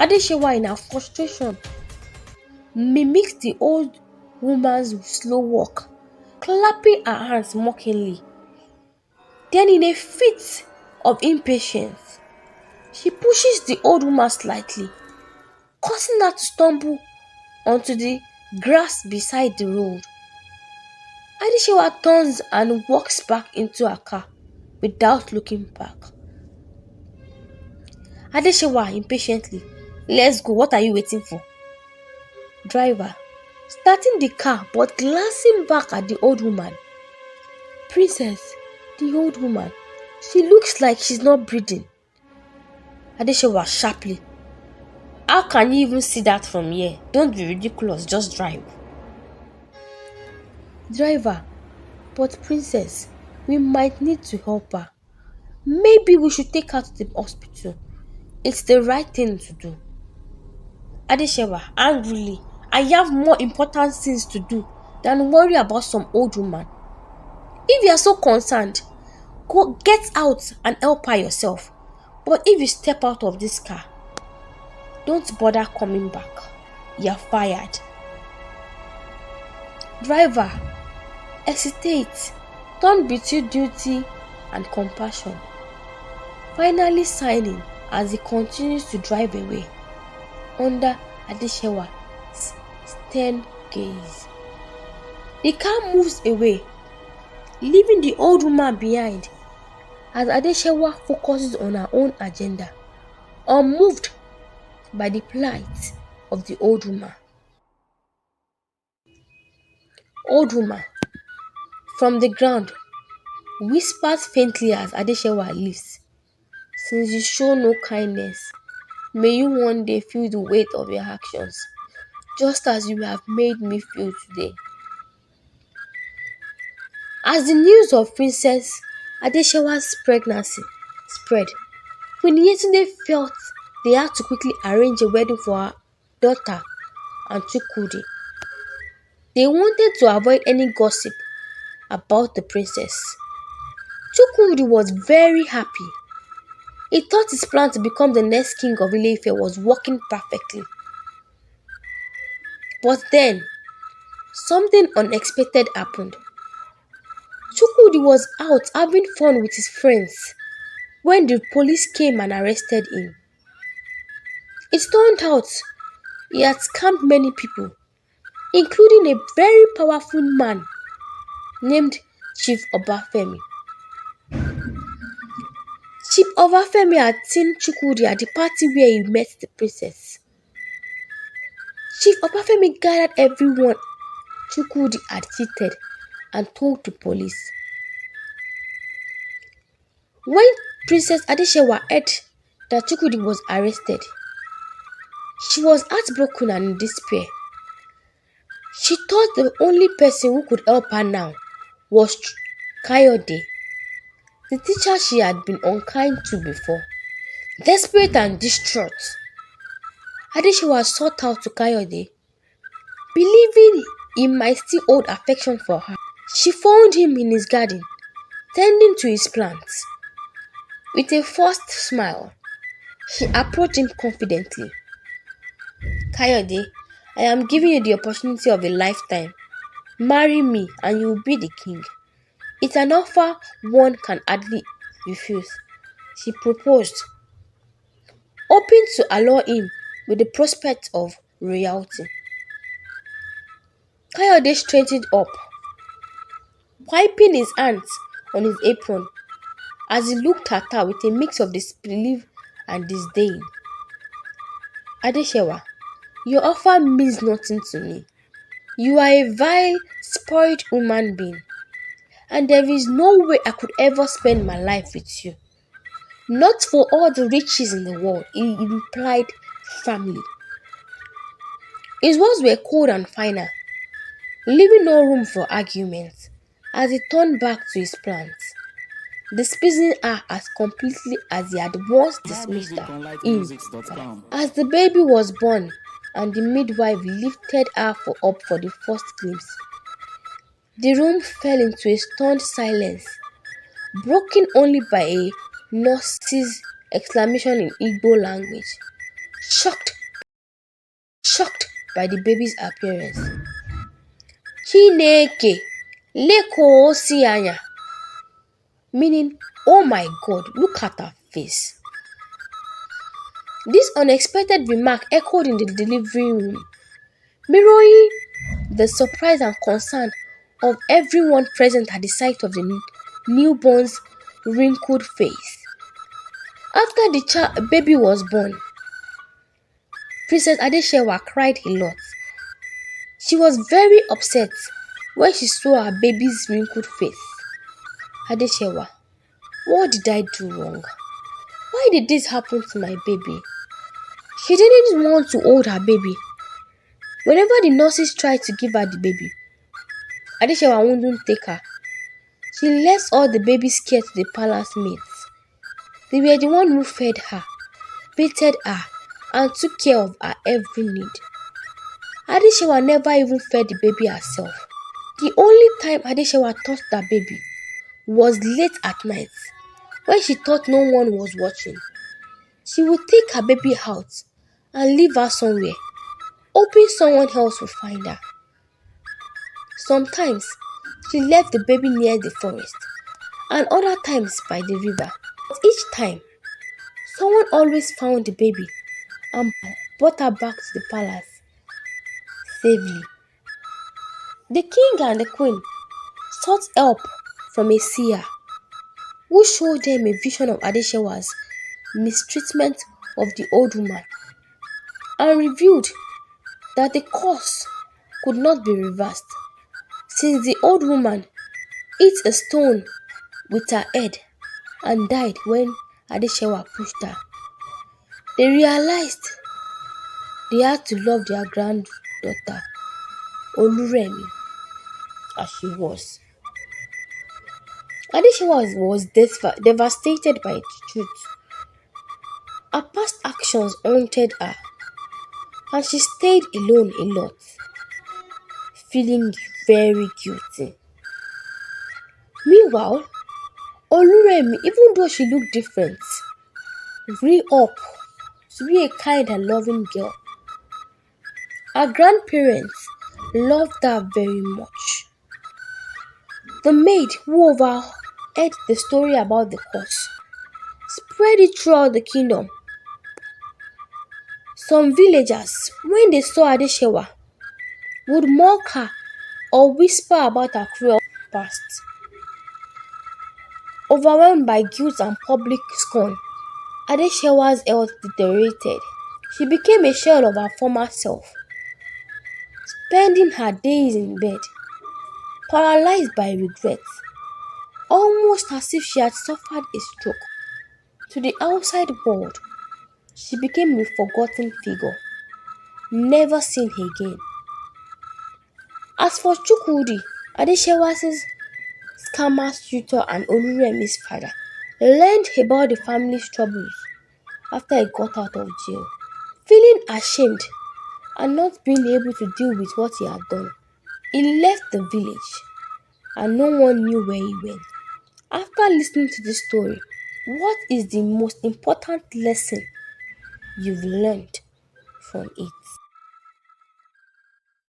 Adeshewa, in her frustration, mimics the old woman's slow walk, clapping her hands mockingly. Then, in a fit of impatience, she pushes the old woman slightly, causing her to stumble onto the grass beside the road. Adeshewa turns and walks back into her car without looking back. Adeshewa impatiently, "Let's go, what are you waiting for?" Driver, starting the car but glancing back at the old woman. "Princess, the old woman, she looks like she's not breathing." Adeshewa sharply, "How can you even see that from here? Don't be ridiculous, just drive." Driver, "But princess, we might need to help her. Maybe we should take her to the hospital. It's the right thing to do." Adeshewa angrily, "I have more important things to do than worry about some old woman. If you are so concerned, go get out and help her yourself. But if you step out of this car, don't bother coming back. You're fired." Driver hesitates, torn between duty and compassion, finally signing as he continues to drive away under Adeshewa's stern gaze. The car moves away, leaving the old woman behind as Adeshewa focuses on her own agenda, unmoved by the plight of the old woman. Old woman, from the ground, whispers faintly as Adeshewa leaves, "Since you show no kindness, may you one day feel the weight of your actions, just as you have made me feel today." As the news of Princess Adeshewa's pregnancy spread, Queen Yetunde felt they had to quickly arrange a wedding for her daughter and Chukwudi. They wanted to avoid any gossip about the princess. Chukwudi was very happy. He thought his plan to become the next king of Ile-Ife was working perfectly. But then, something unexpected happened. Chukwudi was out having fun with his friends when the police came and arrested him. It turned out he had scammed many people, including a very powerful man named Chief Obafemi. Chief Obafemi had seen Chukwudi at the party where he met the princess. Chief Obafemi gathered everyone Chukwudi had cheated and told the police. When Princess Adeshewa heard that Chukwudi was arrested, she was heartbroken and in despair. She thought the only person who could help her now was Kayode, the teacher she had been unkind to before. Desperate and distraught, Adeshewa sought out to Kayode, believing he might still hold affection for her. She found him in his garden, tending to his plants. With a forced smile, she approached him confidently. "Kayode, I am giving you the opportunity of a lifetime. Marry me and you will be the king." "It's an offer one can hardly refuse," she proposed, hoping to allure him with the prospect of royalty. Kayode straightened up, wiping his hands on his apron as he looked at her with a mix of disbelief and disdain. "Adeshewa, your offer means nothing to me. You are a vile, spoiled human being, and there is no way I could ever spend my life with you. Not for all the riches in the world," he replied firmly. His words were cold and final, leaving no room for argument as he turned back to his plans, dismissing her as completely as he had once dismissed him. As the baby was born and the midwife lifted her up for the first glimpse, the room fell into a stunned silence, broken only by a nurse's exclamation in Igbo language. shocked, shocked by the baby's appearance. Chineke, leko si anya, meaning, oh my God, look at her face. This unexpected remark echoed in the delivery room, mirroring the surprise and concern of everyone present at the sight of the newborn's wrinkled face. After the baby was born, Princess Adeshewa cried a lot. She was very upset when she saw her baby's wrinkled face. Adeshewa, what did I do wrong? Why did this happen to my baby? She didn't want to hold her baby. Whenever the nurses tried to give her the baby, Adeshewa wouldn't take her. She left all the baby's care to the palace maids. They were the one who fed her, bathed her, and took care of her every need. Adeshewa never even fed the baby herself. The only time Adeshewa touched the baby was late at night, when she thought no one was watching. She would take her baby out and leave her somewhere, hoping someone else would find her. Sometimes, she left the baby near the forest, and other times by the river. But each time, someone always found the baby and brought her back to the palace safely. The king and the queen sought help from a seer who showed them a vision of Adeshewa's mistreatment of the old woman and revealed that the curse could not be reversed, since the old woman hit a stone with her head and died when Adeshewa pushed her. They realized they had to love their granddaughter, Oluremi, as she was. Adeshewa was devastated by the truth. Her past actions haunted her, and she stayed alone a lot, feeling very guilty. Meanwhile, Oluremi, even though she looked different, grew up to be a kind and loving girl. Her grandparents loved her very much. The maid who overheard the story about the curse spread it throughout the kingdom. Some villagers, when they saw Adeshewa, would mock her or whisper about her cruel past. Overwhelmed by guilt and public scorn, Adeshewa's health deteriorated. She became a shell of her former self, spending her days in bed, paralyzed by regret, almost as if she had suffered a stroke. To the outside world, she became a forgotten figure, never seen again. As for Chukwudi, Adeshewa's scammer tutor and Oluremi's father, learned about the family's troubles after he got out of jail. Feeling ashamed and not being able to deal with what he had done, he left the village and no one knew where he went. After listening to this story, what is the most important lesson you've learned from it?